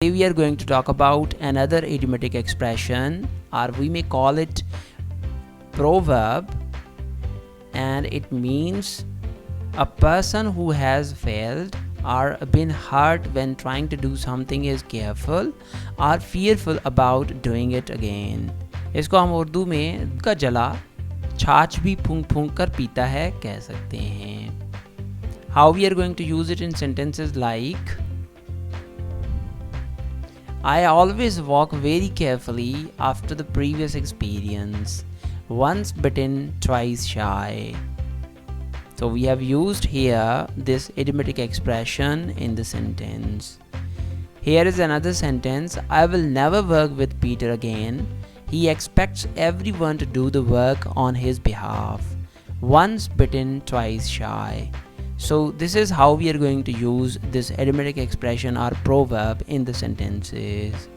Today we are going to talk about another idiomatic expression, or we may call it proverb, and it means a person who has failed or been hurt when trying to do something is careful or fearful about doing it again. इसको हम उर्दू में का जला छाछ भी फूंक फूंक कर पीता है कह सकते हैं. How we are going to use it in sentences like I always walk very carefully after the previous experience. Once bitten, twice shy. So we have used here this idiomatic expression in the sentence. Here is another sentence. I will never work with Peter again. He expects everyone to do the work on his behalf. Once bitten, twice shy. So this is how we are going to use this idiomatic expression or proverb in the sentences.